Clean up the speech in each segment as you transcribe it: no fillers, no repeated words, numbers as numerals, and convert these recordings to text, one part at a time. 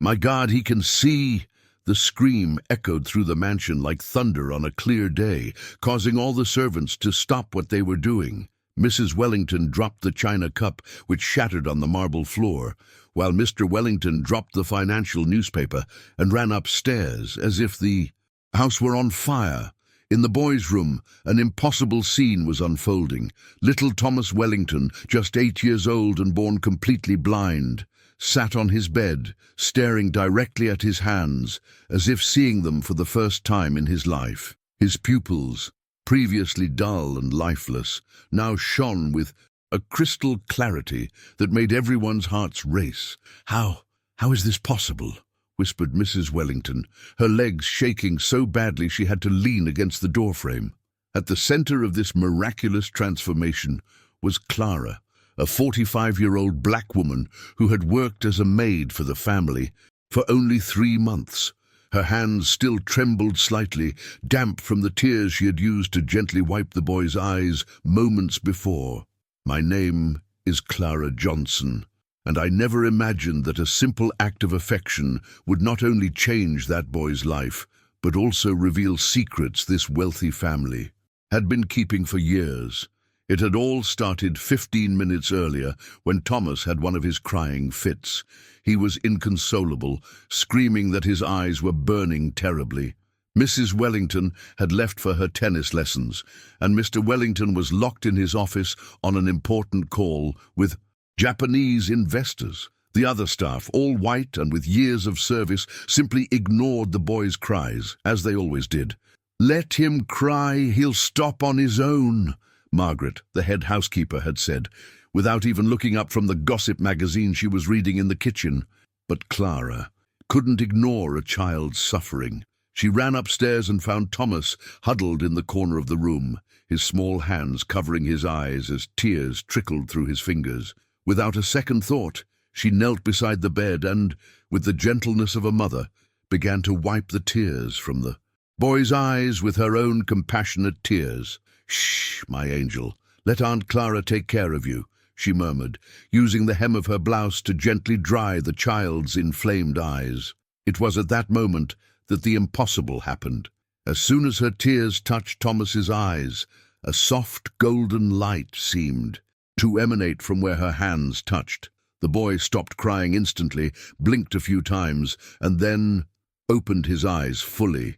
My God, he can see! The scream echoed through the mansion like thunder on a clear day, causing all the servants to stop what they were doing. Mrs. Wellington dropped the china cup, which shattered on the marble floor, while Mr. Wellington dropped the financial newspaper and ran upstairs as if the house were on fire. In the boys' room, an impossible scene was unfolding. Little Thomas Wellington, just 8 years old and born completely blind, sat on his bed, staring directly at his hands, as if seeing them for the first time in his life. His pupils, previously dull and lifeless, now shone with a crystal clarity that made everyone's hearts race. How is this possible?" whispered Mrs. Wellington, her legs shaking so badly she had to lean against the doorframe. At the center of this miraculous transformation was Clara, a 45-year-old black woman who had worked as a maid for the family for only 3 months. Her hands still trembled slightly, damp from the tears she had used to gently wipe the boy's eyes moments before. "My name is Clara Johnson, and I never imagined that a simple act of affection would not only change that boy's life, but also reveal secrets this wealthy family had been keeping for years. It had all started 15 minutes earlier when Thomas had one of his crying fits. He was inconsolable, screaming that his eyes were burning terribly. Mrs. Wellington had left for her tennis lessons, and Mr. Wellington was locked in his office on an important call with Japanese investors. The other staff, all white and with years of service, simply ignored the boy's cries, as they always did. "Let him cry, he'll stop on his own," Margaret, the head housekeeper, had said, without even looking up from the gossip magazine she was reading in the kitchen. But Clara couldn't ignore a child's suffering. She ran upstairs and found Thomas huddled in the corner of the room, his small hands covering his eyes as tears trickled through his fingers. Without a second thought, she knelt beside the bed and, with the gentleness of a mother, began to wipe the tears from the boy's eyes with her own compassionate tears. "Shh, my angel, let Aunt Clara take care of you," she murmured, using the hem of her blouse to gently dry the child's inflamed eyes. It was at that moment that the impossible happened. As soon as her tears touched Thomas's eyes, a soft golden light seemed to emanate from where her hands touched. The boy stopped crying instantly, blinked a few times, and then opened his eyes fully.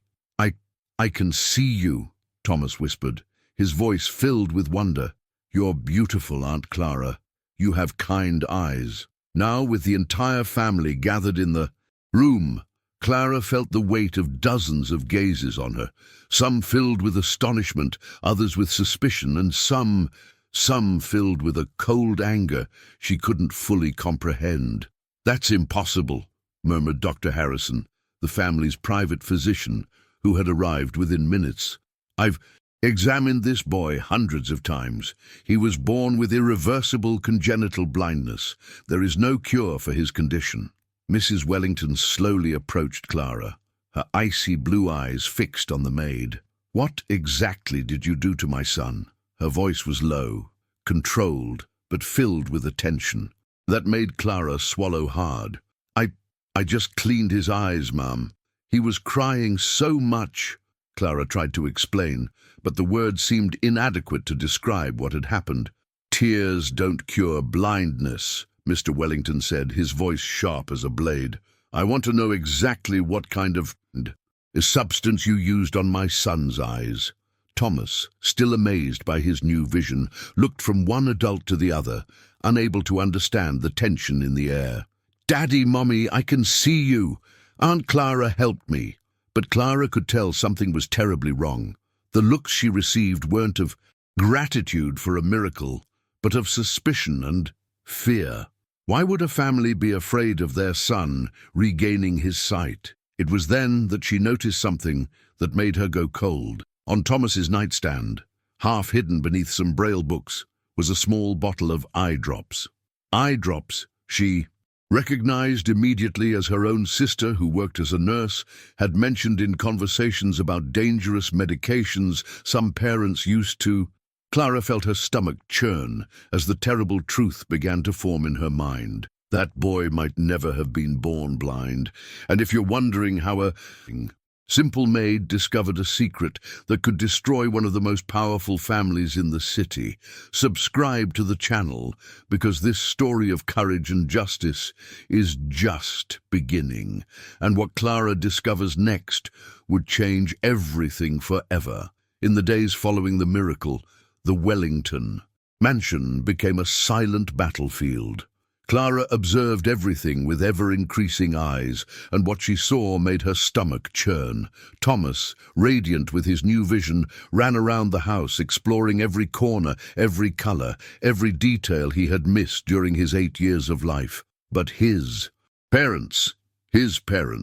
I can see you," Thomas whispered, his voice filled with wonder. "You're beautiful, Aunt Clara. You have kind eyes." Now, with the entire family gathered in the room, Clara felt the weight of dozens of gazes on her, some filled with astonishment, others with suspicion, and some filled with a cold anger she couldn't fully comprehend. "That's impossible," murmured Dr. Harrison, the family's private physician, who had arrived within minutes. "I've examined this boy hundreds of times. He was born with irreversible congenital blindness. There is no cure for his condition." Mrs. Wellington slowly approached Clara, her icy blue eyes fixed on the maid. "What exactly did you do to my son?" Her voice was low, controlled, but filled with attention. That made Clara swallow hard. I just cleaned his eyes, Mum. He was crying so much," Clara tried to explain, but the words seemed inadequate to describe what had happened. "Tears don't cure blindness," Mr. Wellington said, his voice sharp as a blade. "I want to know exactly what kind of substance you used on my son's eyes." Thomas, still amazed by his new vision, looked from one adult to the other, unable to understand the tension in the air. "Daddy, Mommy, I can see you. Aunt Clara helped me." But Clara could tell something was terribly wrong. The looks she received weren't of gratitude for a miracle, but of suspicion and fear. Why would a family be afraid of their son regaining his sight? It was then that she noticed something that made her go cold. On Thomas's nightstand, half hidden beneath some braille books, was a small bottle of eye drops. Eye drops, she recognized immediately as her own sister, who worked as a nurse, had mentioned in conversations about dangerous medications some parents used to. Clara felt her stomach churn as the terrible truth began to form in her mind. That boy might never have been born blind. And if you're wondering how a simple maid discovered a secret that could destroy one of the most powerful families in the city, subscribe to the channel, because this story of courage and justice is just beginning. And what Clara discovers next would change everything forever. In the days following the miracle, the Wellington mansion became a silent battlefield. Clara observed everything with ever-increasing eyes, and what she saw made her stomach churn. Thomas, radiant with his new vision, ran around the house, exploring every corner, every color, every detail he had missed during his 8 years of life. But his parents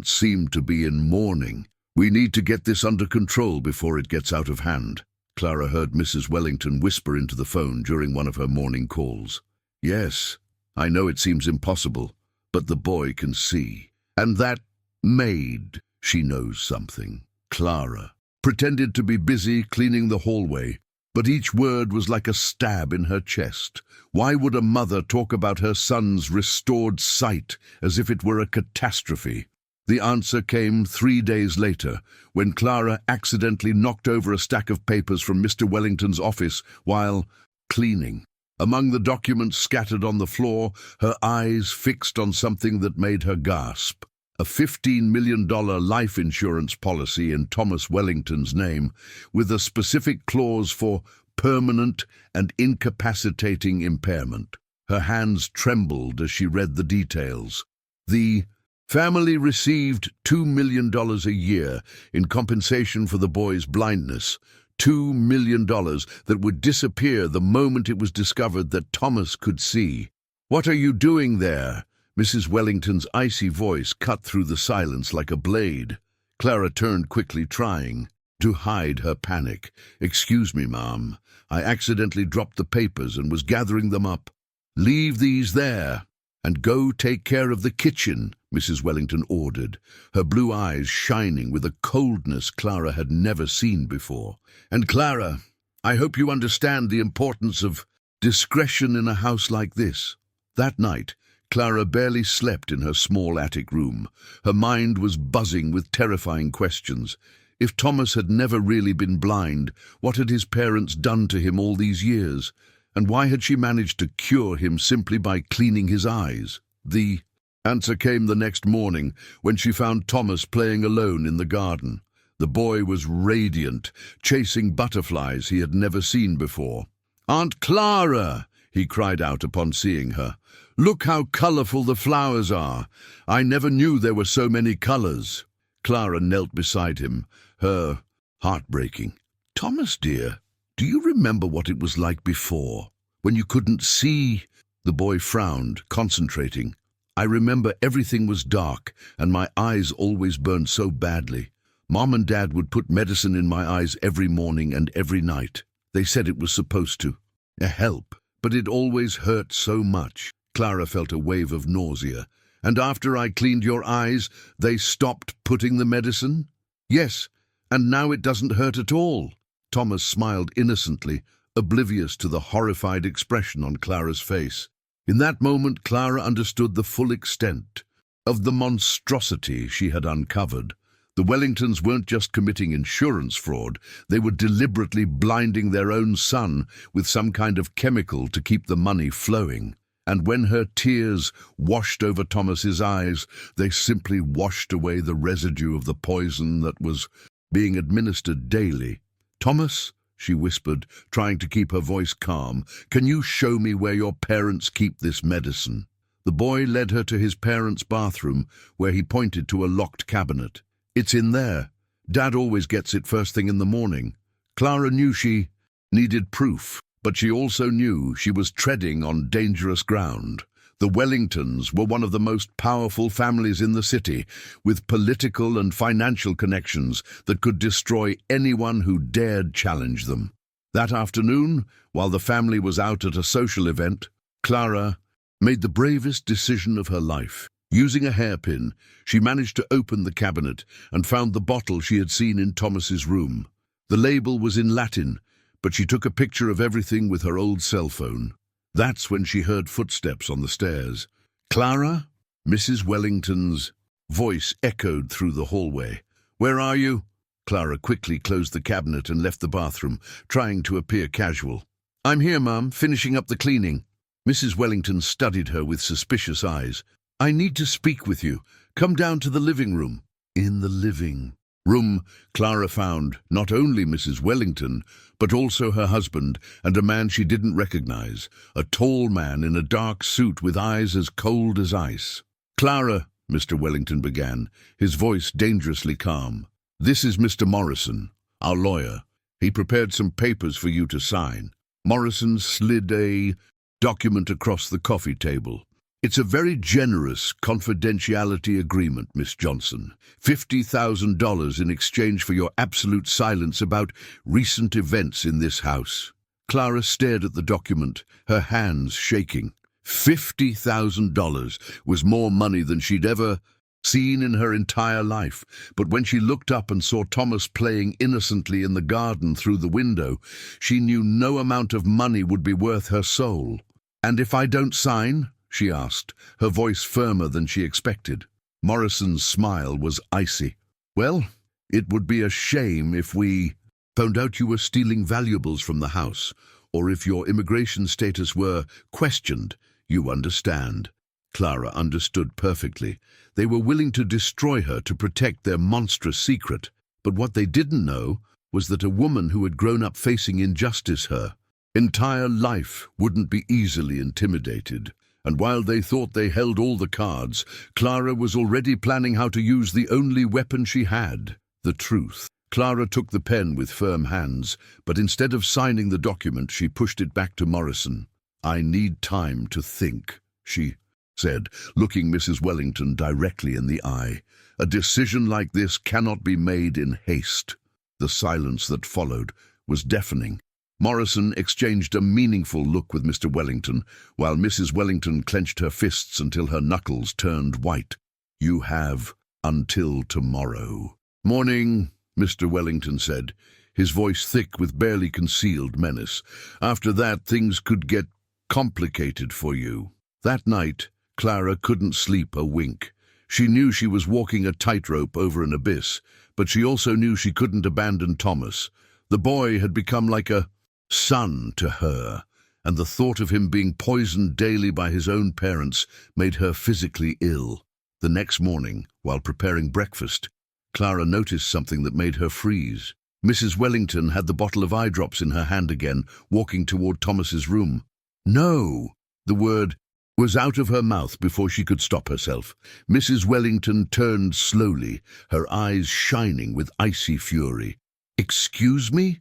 seemed to be in mourning. "We need to get this under control before it gets out of hand," Clara heard Mrs. Wellington whisper into the phone during one of her morning calls. "Yes, I know it seems impossible, but the boy can see. And that Maid, she knows something." Clara pretended to be busy cleaning the hallway, but each word was like a stab in her chest. Why would a mother talk about her son's restored sight as if it were a catastrophe? The answer came 3 days later, when Clara accidentally knocked over a stack of papers from Mr. Wellington's office while cleaning. Among the documents scattered on the floor, her eyes fixed on something that made her gasp. A $15 million life insurance policy in Thomas Wellington's name, with a specific clause for permanent and incapacitating impairment. Her hands trembled as she read the details. The family received $2 million a year in compensation for the boy's blindness. $2 million that would disappear the moment it was discovered that Thomas could see. "What are you doing there?" Mrs. Wellington's icy voice cut through the silence like a blade. Clara turned quickly, trying to hide her panic. "Excuse me, Ma'am. I accidentally dropped the papers and was gathering them up." "Leave these there and go take care of the kitchen," Mrs. Wellington ordered, her blue eyes shining with a coldness Clara had never seen before. "And Clara, I hope you understand the importance of discretion in a house like this." That night, Clara barely slept in her small attic room. Her mind was buzzing with terrifying questions. If Thomas had never really been blind, what had his parents done to him all these years? And why had she managed to cure him simply by cleaning his eyes? The answer came the next morning, when she found Thomas playing alone in the garden. The boy was radiant, chasing butterflies he had never seen before. "Aunt Clara!" he cried out upon seeing her. "Look how colorful the flowers are. I never knew there were so many colors." Clara knelt beside him, her heart breaking. "Thomas, dear, do you remember what it was like before, when you couldn't see?" The boy frowned, concentrating. "I remember everything was dark, and my eyes always burned so badly. Mom and Dad would put medicine in my eyes every morning and every night. They said it was supposed to help, but it always hurt so much." Clara felt a wave of nausea. "And after I cleaned your eyes, they stopped putting the medicine?" "Yes, and now it doesn't hurt at all." Thomas smiled innocently, oblivious to the horrified expression on Clara's face. In that moment, Clara understood the full extent of the monstrosity she had uncovered. The Wellingtons weren't just committing insurance fraud, they were deliberately blinding their own son with some kind of chemical to keep the money flowing. And when her tears washed over Thomas's eyes, they simply washed away the residue of the poison that was being administered daily. "Thomas," she whispered, trying to keep her voice calm, "can you show me where your parents keep this medicine?" The boy led her to his parents' bathroom, where he pointed to a locked cabinet. "It's in there. Dad always gets it first thing in the morning." Clara knew she needed proof, but she also knew she was treading on dangerous ground. The Wellingtons were one of the most powerful families in the city, with political and financial connections that could destroy anyone who dared challenge them. That afternoon, while the family was out at a social event, Clara made the bravest decision of her life. Using a hairpin, she managed to open the cabinet and found the bottle she had seen in Thomas's room. The label was in Latin, but she took a picture of everything with her old cell phone. That's when she heard footsteps on the stairs. Clara? Mrs. Wellington's voice echoed through the hallway. Where are you? Clara quickly closed the cabinet and left the bathroom, trying to appear casual. I'm here, Mum, finishing up the cleaning. Mrs. Wellington studied her with suspicious eyes. I need to speak with you. Come down to the living room. In the living room, Clara found not only Mrs. Wellington, but also her husband and a man she didn't recognize, a tall man in a dark suit with eyes as cold as ice. Clara, Mr. Wellington began, his voice dangerously calm. This is Mr. Morrison, our lawyer. He prepared some papers for you to sign. Morrison slid a document across the coffee table. It's a very generous confidentiality agreement, Miss Johnson. $50,000 in exchange for your absolute silence about recent events in this house. Clara stared at the document, her hands shaking. $50,000 was more money than she'd ever seen in her entire life, but when she looked up and saw Thomas playing innocently in the garden through the window, she knew no amount of money would be worth her soul. And if I don't sign? She asked, her voice firmer than she expected. Morrison's smile was icy. Well, it would be a shame if we found out you were stealing valuables from the house, or if your immigration status were questioned. You understand. Clara understood perfectly. They were willing to destroy her to protect their monstrous secret. But what they didn't know was that a woman who had grown up facing injustice her entire life wouldn't be easily intimidated. And while they thought they held all the cards, Clara was already planning how to use the only weapon she had, the truth. Clara took the pen with firm hands, but instead of signing the document, she pushed it back to Morrison. I need time to think, she said, looking Mrs. Wellington directly in the eye. A decision like this cannot be made in haste. The silence that followed was deafening. Morrison exchanged a meaningful look with Mr. Wellington, while Mrs. Wellington clenched her fists until her knuckles turned white. You have until tomorrow. Morning, Mr. Wellington said, his voice thick with barely concealed menace. After that, things could get complicated for you. That night, Clara couldn't sleep a wink. She knew she was walking a tightrope over an abyss, but she also knew she couldn't abandon Thomas. The boy had become like a son to her, and the thought of him being poisoned daily by his own parents made her physically ill. The next morning, while preparing breakfast, Clara noticed something that made her freeze. Mrs. Wellington had the bottle of eye drops in her hand again, walking toward Thomas's room. No! The word was out of her mouth before she could stop herself. Mrs. Wellington turned slowly, her eyes shining with icy fury. Excuse me?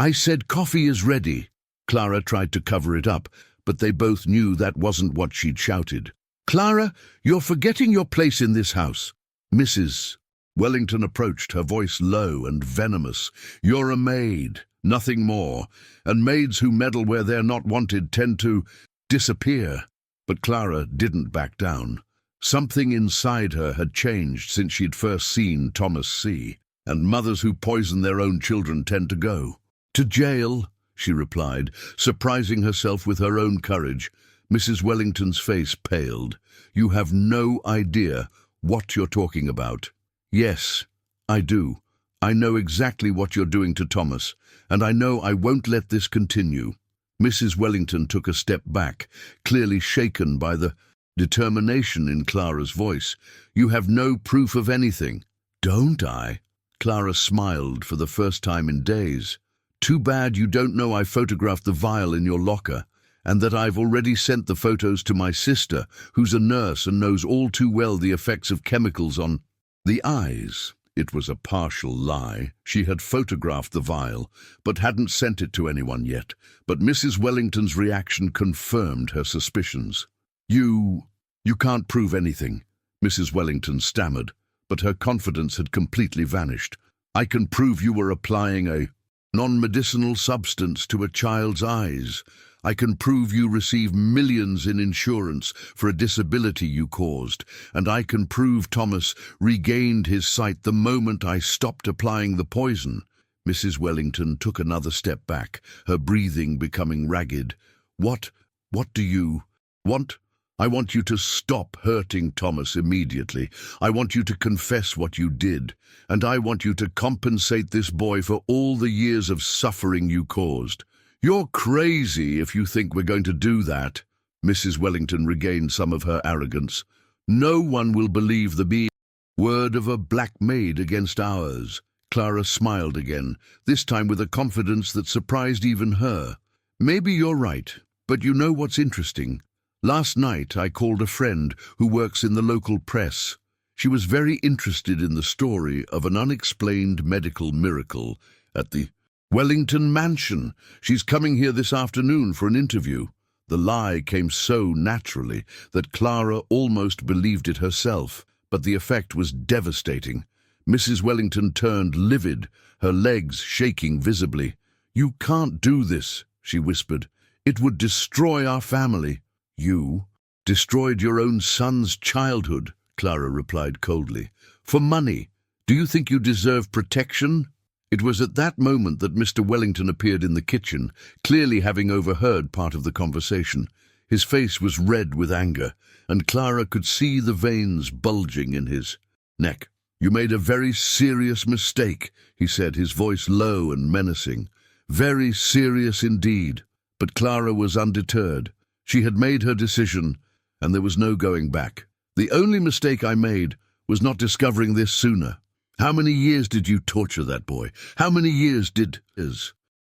I said coffee is ready. Clara tried to cover it up, but they both knew that wasn't what she'd shouted. Clara, you're forgetting your place in this house. Mrs. Wellington approached, her voice low and venomous. You're a maid, nothing more, and maids who meddle where they're not wanted tend to disappear. But Clara didn't back down. Something inside her had changed since she'd first seen Thomas C., and mothers who poison their own children tend to go. To jail, she replied, surprising herself with her own courage. Mrs. Wellington's face paled. You have no idea what you're talking about. Yes, I do. I know exactly what you're doing to Thomas, and I know I won't let this continue. Mrs. Wellington took a step back, clearly shaken by the determination in Clara's voice. You have no proof of anything. Don't I? Clara smiled for the first time in days. Too bad you don't know I photographed the vial in your locker, and that I've already sent the photos to my sister, who's a nurse and knows all too well the effects of chemicals on the eyes. It was a partial lie. She had photographed the vial, but hadn't sent it to anyone yet. But Mrs. Wellington's reaction confirmed her suspicions. You can't prove anything, Mrs. Wellington stammered, but her confidence had completely vanished. I can prove you were applying a non-medicinal substance to a child's eyes. I can prove you received millions in insurance for a disability you caused, and I can prove Thomas regained his sight the moment I stopped applying the poison. Mrs. Wellington took another step back, her breathing becoming ragged. What do you want? I want you to stop hurting Thomas immediately. I want you to confess what you did, and I want you to compensate this boy for all the years of suffering you caused. You're crazy if you think we're going to do that." Mrs. Wellington regained some of her arrogance. "No one will believe the word of a black maid against ours." Clara smiled again, this time with a confidence that surprised even her. "Maybe you're right, but you know what's interesting? Last night I called a friend who works in the local press. She was very interested in the story of an unexplained medical miracle at the Wellington mansion. She's coming here this afternoon for an interview." The lie came so naturally that Clara almost believed it herself, but the effect was devastating. Mrs. Wellington turned livid, her legs shaking visibly. "You can't do this," she whispered. "It would destroy our family." "You destroyed your own son's childhood," Clara replied coldly. "For money. Do you think you deserve protection?" It was at that moment that Mr. Wellington appeared in the kitchen, clearly having overheard part of the conversation. His face was red with anger, and Clara could see the veins bulging in his neck. "You made a very serious mistake," he said, his voice low and menacing. "Very serious indeed." But Clara was undeterred. She had made her decision, and there was no going back. "The only mistake I made was not discovering this sooner. How many years did you torture that boy? How many years did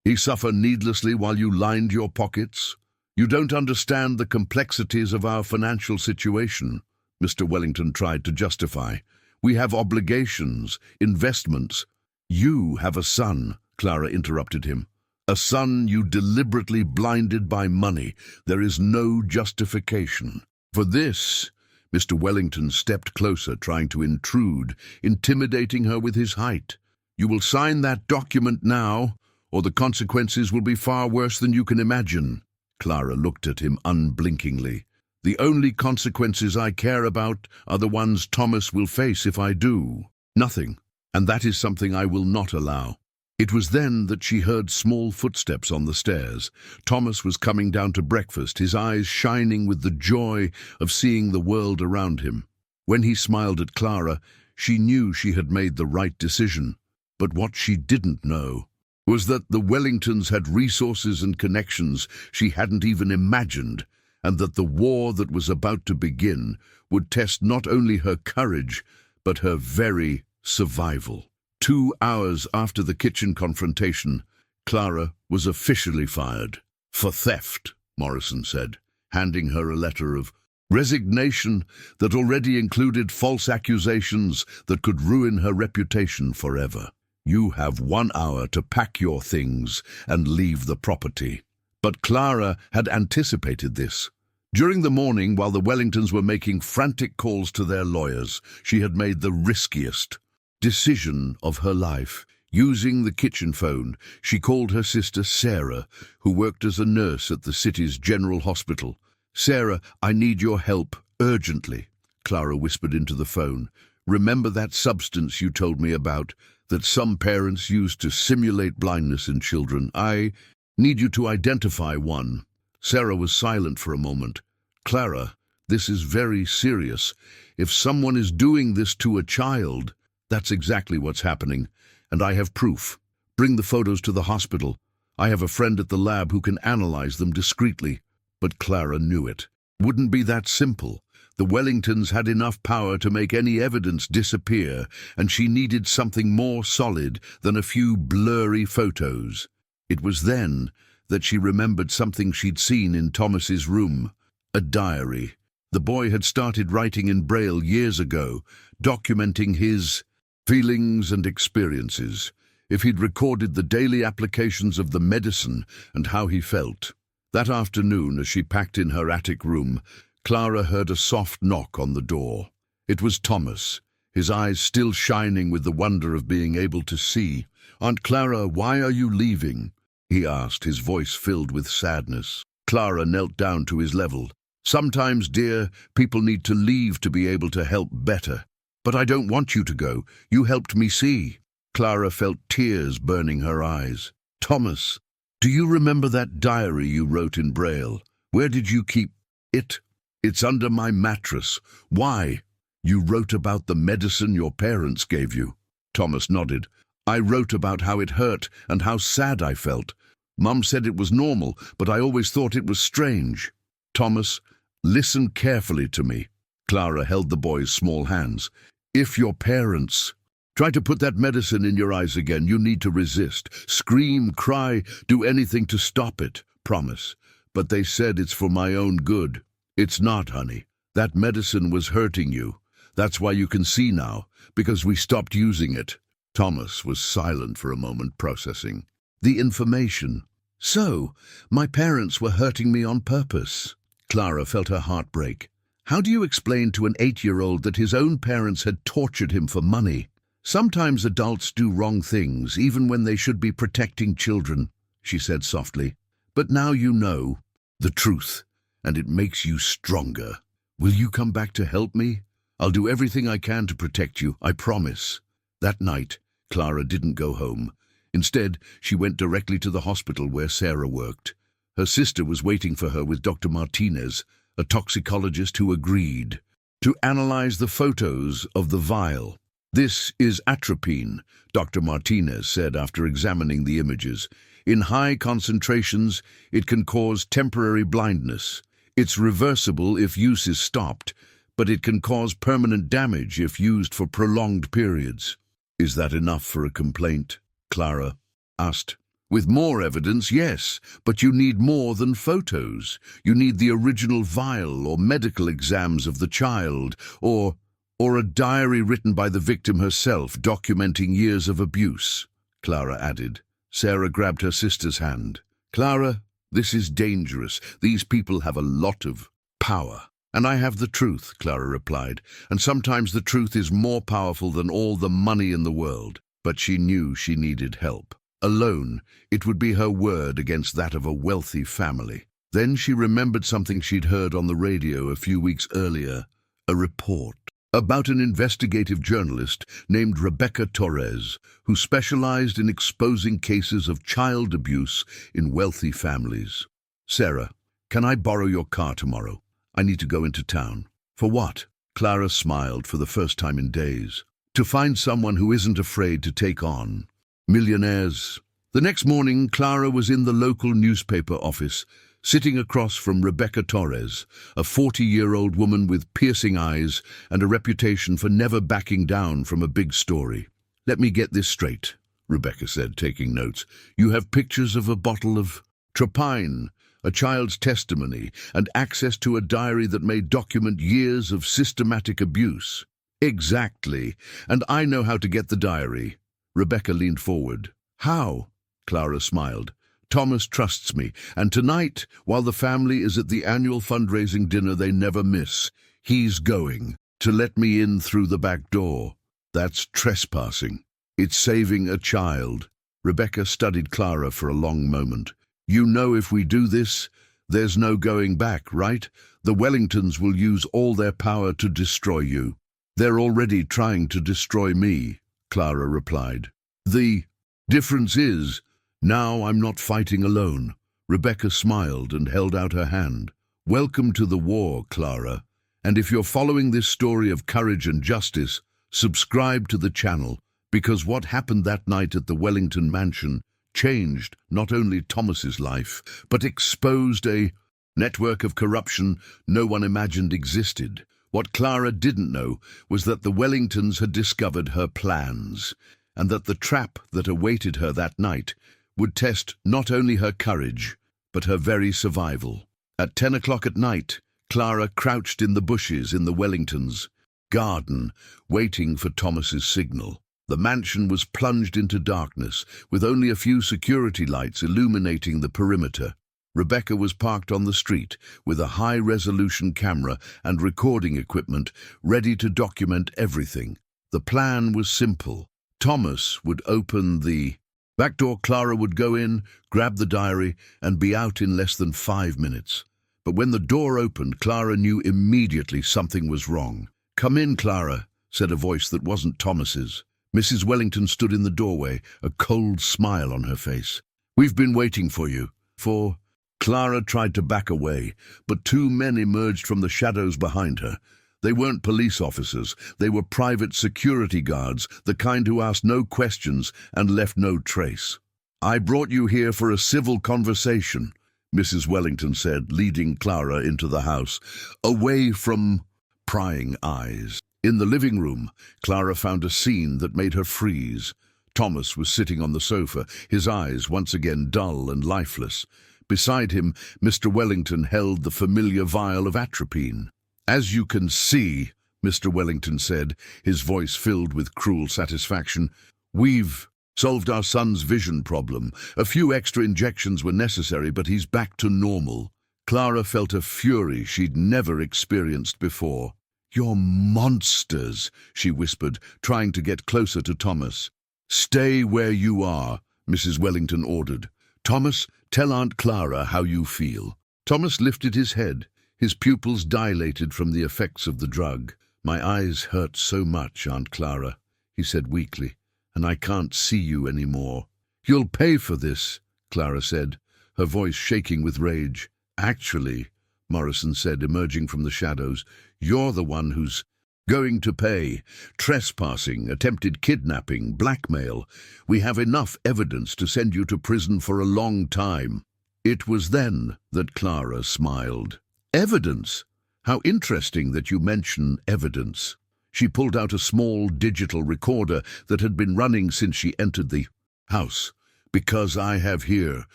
he suffer needlessly while you lined your pockets? You don't understand the complexities of our financial situation," Mr. Wellington tried to justify. "We have obligations, investments." "You have a son," Clara interrupted him. "A son you deliberately blinded by money. There is no justification for this." Mr. Wellington stepped closer, trying to intrude, intimidating her with his height. "You will sign that document now, or the consequences will be far worse than you can imagine." Clara looked at him unblinkingly. "The only consequences I care about are the ones Thomas will face if I do. Nothing, and that is something I will not allow." It was then that she heard small footsteps on the stairs. Thomas was coming down to breakfast, his eyes shining with the joy of seeing the world around him. When he smiled at Clara, she knew she had made the right decision. But what she didn't know was that the Wellingtons had resources and connections she hadn't even imagined, and that the war that was about to begin would test not only her courage, but her very survival. 2 hours after the kitchen confrontation, Clara was officially fired. "For theft," Morrison said, handing her a letter of resignation that already included false accusations that could ruin her reputation forever. "You have 1 hour to pack your things and leave the property." But Clara had anticipated this. During the morning, while the Wellingtons were making frantic calls to their lawyers, she had made the riskiest decision of her life. Using the kitchen phone, she called her sister Sarah, who worked as a nurse at the city's general hospital. "Sarah, I need your help, urgently," Clara whispered into the phone. "Remember that substance you told me about, that some parents use to simulate blindness in children? I need you to identify one." Sarah was silent for a moment. "Clara, this is very serious. If someone is doing this to a child..." "That's exactly what's happening, and I have proof. Bring the photos to the hospital. I have a friend at the lab who can analyze them discreetly." But Clara knew it. Wouldn't be that simple. The Wellingtons had enough power to make any evidence disappear, and she needed something more solid than a few blurry photos. It was then that she remembered something she'd seen in Thomas's room, a diary. The boy had started writing in Braille years ago, documenting his feelings and experiences. If he'd recorded the daily applications of the medicine and how he felt. That afternoon, as she packed in her attic room, Clara heard a soft knock on the door. It was Thomas, his eyes still shining with the wonder of being able to see. "Aunt Clara, why are you leaving?" he asked, his voice filled with sadness. Clara knelt down to his level. "Sometimes, dear, people need to leave to be able to help better. But I don't want you to go. You helped me see." Clara felt tears burning her eyes. "Thomas, do you remember that diary you wrote in Braille? Where did you keep it?" It's under my mattress. Why? You wrote about the medicine your parents gave you. Thomas nodded. I wrote about how it hurt and how sad I felt. Mum said it was normal, but I always thought it was strange. Thomas, listen carefully to me. Clara held the boy's small hands. If your parents try to put that medicine in your eyes again, you need to resist. Scream, cry, do anything to stop it. Promise. But they said it's for my own good. It's not, honey. That medicine was hurting you. That's why you can see now, because we stopped using it. Thomas was silent for a moment, processing the information. So, my parents were hurting me on purpose. Clara felt her heart break. How do you explain to an 8-year-old that his own parents had tortured him for money? Sometimes adults do wrong things, even when they should be protecting children, she said softly. But now you know the truth, and it makes you stronger. Will you come back to help me? I'll do everything I can to protect you, I promise. That night, Clara didn't go home. Instead, she went directly to the hospital where Sarah worked. Her sister was waiting for her with Dr. Martinez, a toxicologist who agreed to analyze the photos of the vial. This is atropine, Dr. Martinez said after examining the images. In high concentrations, it can cause temporary blindness. It's reversible if use is stopped, but it can cause permanent damage if used for prolonged periods. Is that enough for a complaint? Clara asked. With more evidence, yes, but you need more than photos. You need the original vial or medical exams of the child, or a diary written by the victim herself documenting years of abuse, Clara added. Sarah grabbed her sister's hand. Clara, this is dangerous. These people have a lot of power. And I have the truth, Clara replied, and sometimes the truth is more powerful than all the money in the world. But she knew she needed help. Alone, it would be her word against that of a wealthy family. Then she remembered something she'd heard on the radio a few weeks earlier, a report about an investigative journalist named Rebecca Torres, who specialized in exposing cases of child abuse in wealthy families. Sarah, can I borrow your car tomorrow? I need to go into town. For what? Clara smiled for the first time in days. To find someone who isn't afraid to take on millionaires. The next morning, Clara was in the local newspaper office, sitting across from Rebecca Torres, a 40-year-old woman with piercing eyes and a reputation for never backing down from a big story. Let me get this straight, Rebecca said, taking notes. You have pictures of a bottle of tropine, a child's testimony, and access to a diary that may document years of systematic abuse. Exactly, and I know how to get the diary. Rebecca leaned forward. How? Clara smiled. Thomas trusts me, and tonight, while the family is at the annual fundraising dinner they never miss, he's going to let me in through the back door. That's trespassing. It's saving a child. Rebecca studied Clara for a long moment. You know if we do this, there's no going back, right? The Wellingtons will use all their power to destroy you. They're already trying to destroy me, Clara replied. The difference is, now I'm not fighting alone. Rebecca smiled and held out her hand. Welcome to the war, Clara. And if you're following this story of courage and justice, subscribe to the channel, because what happened that night at the Wellington mansion changed not only Thomas's life, but exposed a network of corruption no one imagined existed. What Clara didn't know was that the Wellingtons had discovered her plans, and that the trap that awaited her that night would test not only her courage, but her very survival. At 10 o'clock at night, Clara crouched in the bushes in the Wellingtons' garden, waiting for Thomas's signal. The mansion was plunged into darkness, with only a few security lights illuminating the perimeter. Rebecca was parked on the street, with a high-resolution camera and recording equipment ready to document everything. The plan was simple. Thomas would open the back door, Clara would go in, grab the diary, and be out in less than 5 minutes. But when the door opened, Clara knew immediately something was wrong. "Come in, Clara," said a voice that wasn't Thomas's. Mrs. Wellington stood in the doorway, a cold smile on her face. "We've been waiting for you." "For Clara tried to back away, but two men emerged from the shadows behind her. They weren't police officers, they were private security guards, the kind who asked no questions and left no trace. "I brought you here for a civil conversation," Mrs. Wellington said, leading Clara into the house, away from prying eyes. In the living room, Clara found a scene that made her freeze. Thomas was sitting on the sofa, his eyes once again dull and lifeless. Beside him, Mr. Wellington held the familiar vial of atropine. "As you can see," Mr. Wellington said, his voice filled with cruel satisfaction, "we've solved our son's vision problem. A few extra injections were necessary, but he's back to normal." Clara felt a fury she'd never experienced before. "You're monsters," she whispered, trying to get closer to Thomas. "Stay where you are," Mrs. Wellington ordered. "Thomas, tell Aunt Clara how you feel." Thomas lifted his head, his pupils dilated from the effects of the drug. "My eyes hurt so much, Aunt Clara," he said weakly, "and I can't see you anymore." "You'll pay for this," Clara said, her voice shaking with rage. "Actually," Morrison said, emerging from the shadows, "you're the one who's going to pay. Trespassing, attempted kidnapping, blackmail. We have enough evidence to send you to prison for a long time." It was then that Clara smiled. "Evidence? How interesting that you mention evidence." She pulled out a small digital recorder that had been running since she entered the house. "Because I have here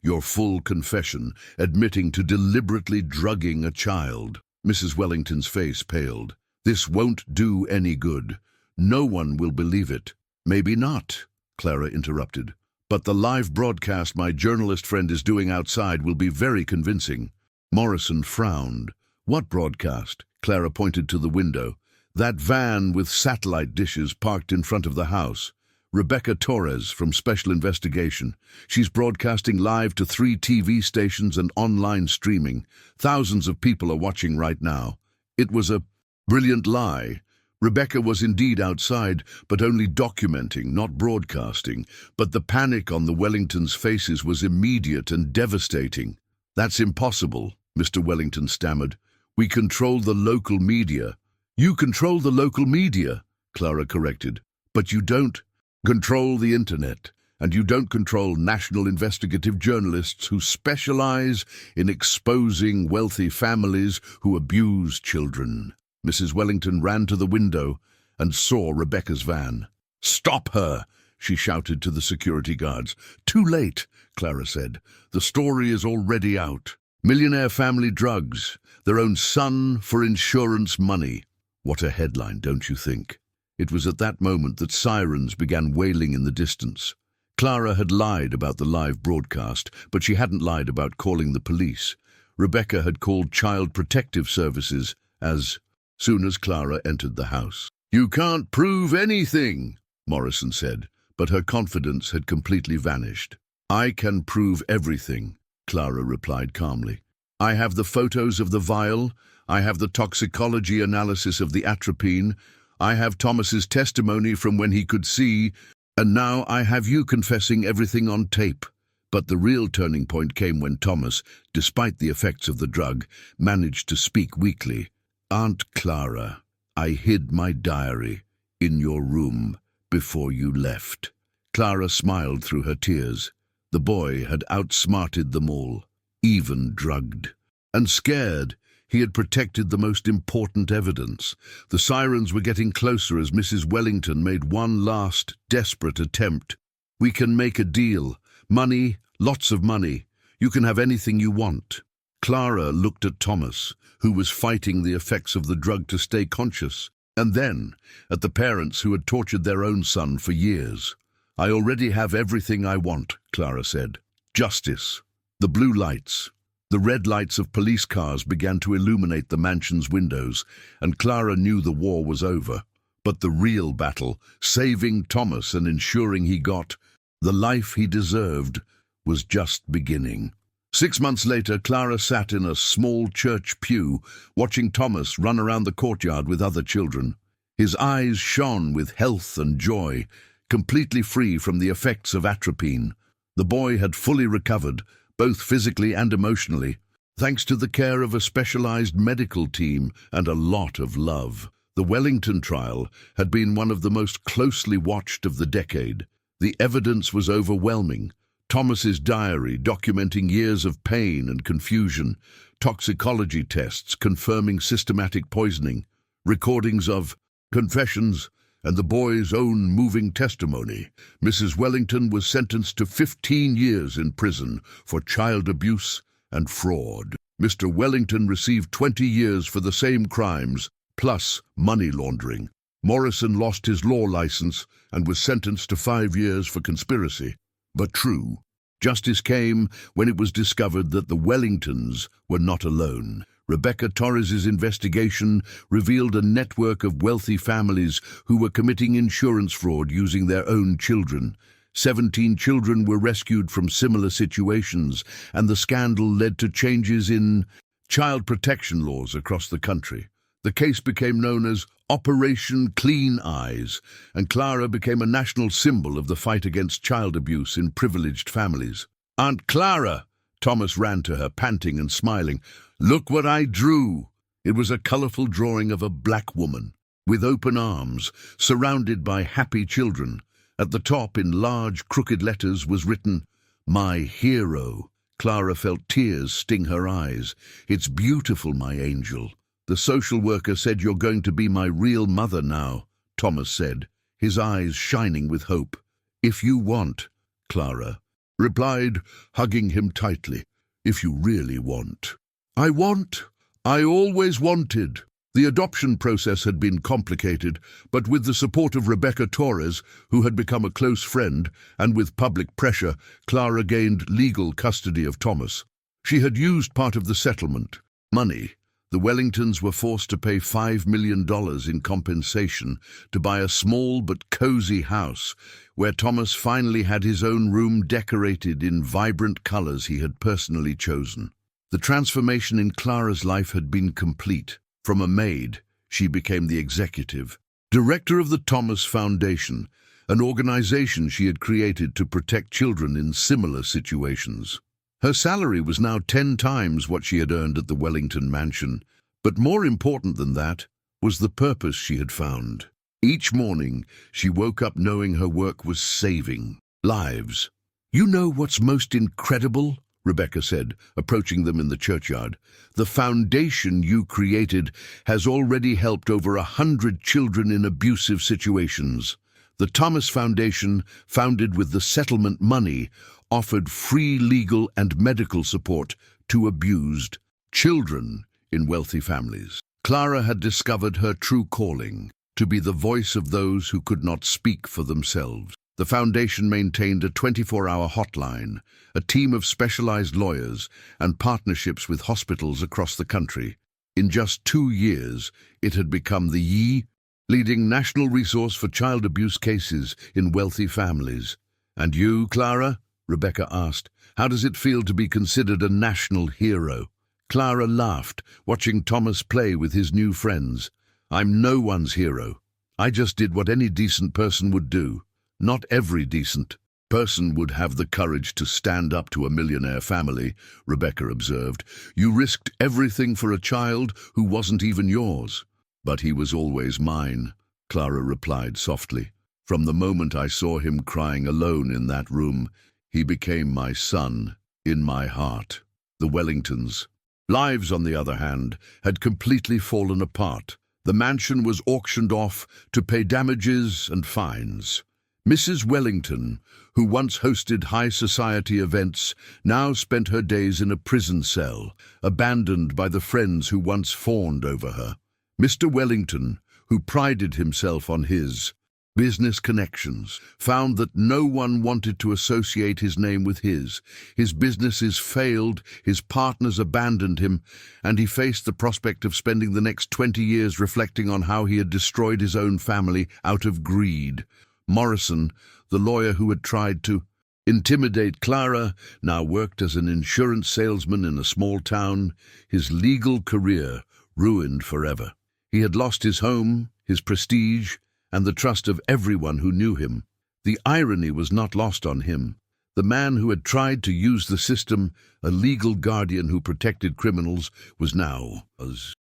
your full confession, admitting to deliberately drugging a child." Mrs. Wellington's face paled. "This won't do any good. No one will believe it." "Maybe not," Clara interrupted. "But the live broadcast my journalist friend is doing outside will be very convincing." Morrison frowned. "What broadcast?" Clara pointed to the window. "That van with satellite dishes parked in front of the house. Rebecca Torres from Special Investigation. She's broadcasting live to 3 TV stations and online streaming. Thousands of people are watching right now." It was a brilliant lie. Rebecca was indeed outside, but only documenting, not broadcasting. But the panic on the Wellingtons' faces was immediate and devastating. "That's impossible," Mr. Wellington stammered. "We control the local media." "You control the local media," Clara corrected. "But you don't control the internet, and you don't control national investigative journalists who specialize in exposing wealthy families who abuse children." Mrs. Wellington ran to the window and saw Rebecca's van. "Stop her!" she shouted to the security guards. "Too late," Clara said. "The story is already out. Millionaire family drugs, their own son for insurance money." What a headline, don't you think? It was at that moment that sirens began wailing in the distance. Clara had lied about the live broadcast, but she hadn't lied about calling the police. Rebecca had called Child Protective Services as soon as Clara entered the house. "You can't prove anything," Morrison said, but her confidence had completely vanished. "I can prove everything," Clara replied calmly. "I have the photos of the vial, I have the toxicology analysis of the atropine, I have Thomas's testimony from when he could see, and now I have you confessing everything on tape." But the real turning point came when Thomas, despite the effects of the drug, managed to speak weakly. "Aunt Clara, I hid my diary in your room before you left." Clara smiled through her tears. The boy had outsmarted them all, even drugged. And scared, he had protected the most important evidence. The sirens were getting closer as Mrs. Wellington made one last, desperate attempt. "We can make a deal. Money, lots of money. You can have anything you want." Clara looked at Thomas, who was fighting the effects of the drug to stay conscious, and then at the parents who had tortured their own son for years. "I already have everything I want," Clara said. "Justice." The blue lights, the red lights of police cars began to illuminate the mansion's windows, and Clara knew the war was over. But the real battle, saving Thomas and ensuring he got the life he deserved, was just beginning. 6 months later, Clara sat in a small church pew, watching Thomas run around the courtyard with other children. His eyes shone with health and joy, completely free from the effects of atropine. The boy had fully recovered, both physically and emotionally, thanks to the care of a specialized medical team and a lot of love. The Wellington trial had been one of the most closely watched of the decade. The evidence was overwhelming. Thomas's diary documenting years of pain and confusion, toxicology tests confirming systematic poisoning, recordings of confessions, and the boy's own moving testimony. Mrs. Wellington was sentenced to 15 years in prison for child abuse and fraud. Mr. Wellington received 20 years for the same crimes, plus money laundering. Morrison lost his law license and was sentenced to 5 years for conspiracy. But true, justice came when it was discovered that the Wellingtons were not alone. Rebecca Torres's investigation revealed a network of wealthy families who were committing insurance fraud using their own children. 17 children were rescued from similar situations, and the scandal led to changes in child protection laws across the country. The case became known as Operation Clean Eyes, and Clara became a national symbol of the fight against child abuse in privileged families. "Aunt Clara!" Thomas ran to her, panting and smiling. "Look what I drew!" It was a colorful drawing of a black woman, with open arms, surrounded by happy children. At the top, in large, crooked letters, was written, "My hero." Clara felt tears sting her eyes. "It's beautiful, my angel." "The social worker said you're going to be my real mother now," Thomas said, his eyes shining with hope. "If you want," Clara replied, hugging him tightly. "If you really want." "I want. I always wanted." The adoption process had been complicated, but with the support of Rebecca Torres, who had become a close friend, and with public pressure, Clara gained legal custody of Thomas. She had used part of the settlement money. The Wellingtons were forced to pay $5 million in compensation to buy a small but cozy house, where Thomas finally had his own room decorated in vibrant colors he had personally chosen. The transformation in Clara's life had been complete. From a maid, she became the executive director of the Thomas Foundation, an organization she had created to protect children in similar situations. Her salary was now 10 times what she had earned at the Wellington mansion, but more important than that was the purpose she had found. Each morning, she woke up knowing her work was saving lives. "You know what's most incredible?" Rebecca said, approaching them in the churchyard. "The foundation you created has already helped over 100 children in abusive situations. The Thomas Foundation, founded with the settlement money, offered free legal and medical support to abused children in wealthy families." Clara had discovered her true calling, to be the voice of those who could not speak for themselves. The foundation maintained a 24-hour hotline, a team of specialized lawyers, and partnerships with hospitals across the country. In just 2 years, it had become the leading national resource for child abuse cases in wealthy families. "And you, Clara?" Rebecca asked. "How does it feel to be considered a national hero?" Clara laughed, watching Thomas play with his new friends. "I'm no one's hero. I just did what any decent person would do." "Not every decent person would have the courage to stand up to a millionaire family," Rebecca observed. "You risked everything for a child who wasn't even yours." "But he was always mine," Clara replied softly. "From the moment I saw him crying alone in that room, he became my son in my heart." The Wellingtons' lives, on the other hand, had completely fallen apart. The mansion was auctioned off to pay damages and fines. Mrs. Wellington, who once hosted high society events, now spent her days in a prison cell, abandoned by the friends who once fawned over her. Mr. Wellington, who prided himself on his business connections, found that no one wanted to associate his name with his. His businesses failed, his partners abandoned him, and he faced the prospect of spending the next 20 years reflecting on how he had destroyed his own family out of greed. Morrison, the lawyer who had tried to intimidate Clara, now worked as an insurance salesman in a small town, his legal career ruined forever. He had lost his home, his prestige, and the trust of everyone who knew him. The irony was not lost on him. The man who had tried to use the system, a legal guardian who protected criminals, was now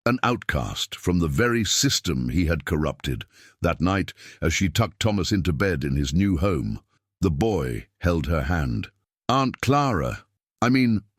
an outcast from the very system he had corrupted. That night, as she tucked Thomas into bed in his new home, the boy held her hand.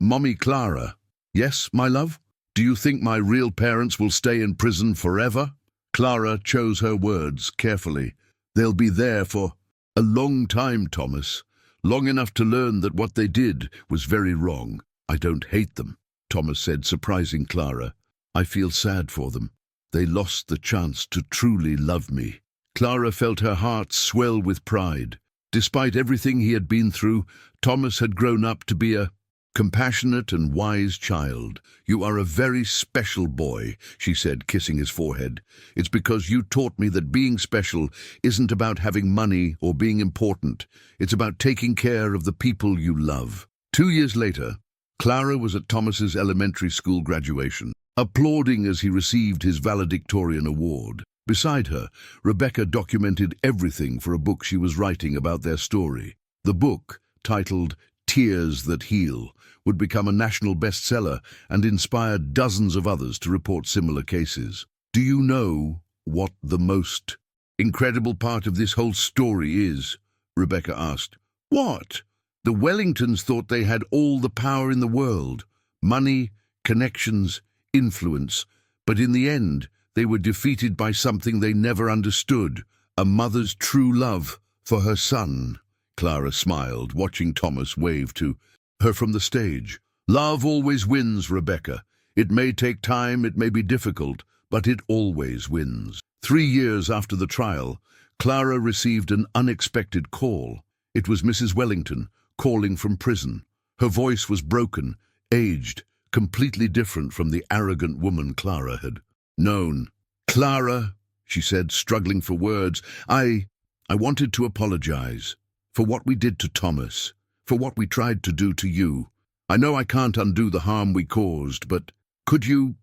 Mommy Clara. Yes, my love? Do you think my real parents will stay in prison forever? Clara chose her words carefully. They'll be there for a long time, Thomas. Long enough to learn that what they did was very wrong. I don't hate them, Thomas said, surprising Clara. I feel sad for them. They lost the chance to truly love me. Clara felt her heart swell with pride. Despite everything he had been through, Thomas had grown up to be a compassionate and wise child. You are a very special boy, she said, kissing his forehead. It's because you taught me that being special isn't about having money or being important. It's about taking care of the people you love. 2 years later, Clara was at Thomas's elementary school graduation, applauding as he received his valedictorian award. Beside her, Rebecca documented everything for a book she was writing about their story. The book, titled Tears That Heal, would become a national bestseller and inspired dozens of others to report similar cases. Do you know what the most incredible part of this whole story is? Rebecca asked. What? The Wellingtons thought they had all the power in the world, money, connections, influence, but in the end, they were defeated by something they never understood, a mother's true love for her son. Clara smiled, watching Thomas wave to her from the stage. Love always wins, Rebecca. It may take time, it may be difficult, but it always wins. 3 years after the trial, Clara received an unexpected call. It was Mrs. Wellington, calling from prison. Her voice was broken, aged, completely different from the arrogant woman Clara had known. Clara, she said, struggling for words, I wanted to apologize for what we did to Thomas, for what we tried to do to you. I know I can't undo the harm we caused, but could you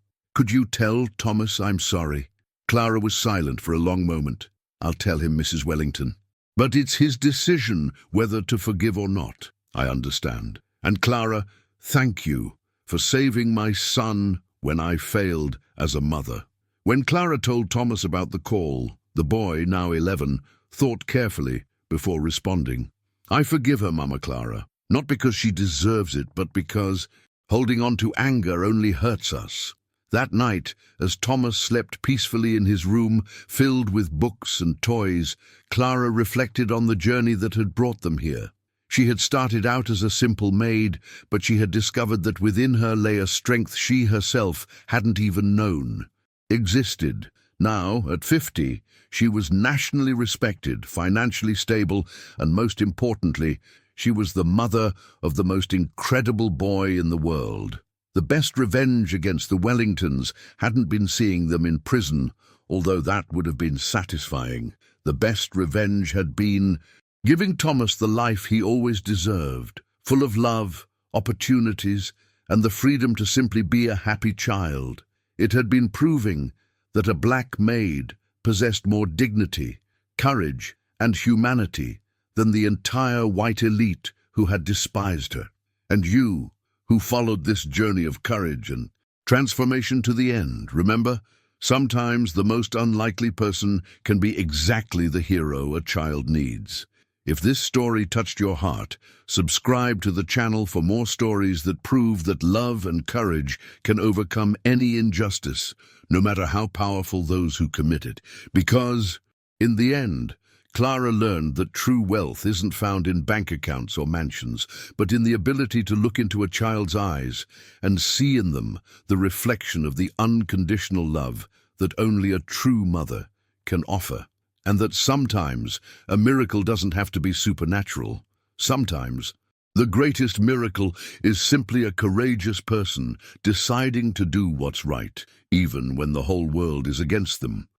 tell Thomas I'm sorry? Clara was silent for a long moment. I'll tell him, Mrs. Wellington. But it's his decision whether to forgive or not. I understand. And Clara, thank you for saving my son when I failed as a mother. When Clara told Thomas about the call, the boy, now 11, thought carefully before responding. I forgive her, Mama Clara, not because she deserves it, but because holding on to anger only hurts us. That night, as Thomas slept peacefully in his room, filled with books and toys, Clara reflected on the journey that had brought them here. She had started out as a simple maid, but she had discovered that within her lay a strength she herself hadn't even known existed. Now, at 50, she was nationally respected, financially stable, and most importantly, she was the mother of the most incredible boy in the world. The best revenge against the Wellingtons hadn't been seeing them in prison, although that would have been satisfying. The best revenge had been giving Thomas the life he always deserved, full of love, opportunities, and the freedom to simply be a happy child. It had been proving that a black maid possessed more dignity, courage, and humanity than the entire white elite who had despised her. And you, who followed this journey of courage and transformation to the end, remember, sometimes the most unlikely person can be exactly the hero a child needs. If this story touched your heart, subscribe to the channel for more stories that prove that love and courage can overcome any injustice, no matter how powerful those who commit it. Because, in the end, Clara learned that true wealth isn't found in bank accounts or mansions, but in the ability to look into a child's eyes and see in them the reflection of the unconditional love that only a true mother can offer. And that sometimes a miracle doesn't have to be supernatural. Sometimes the greatest miracle is simply a courageous person deciding to do what's right, even when the whole world is against them.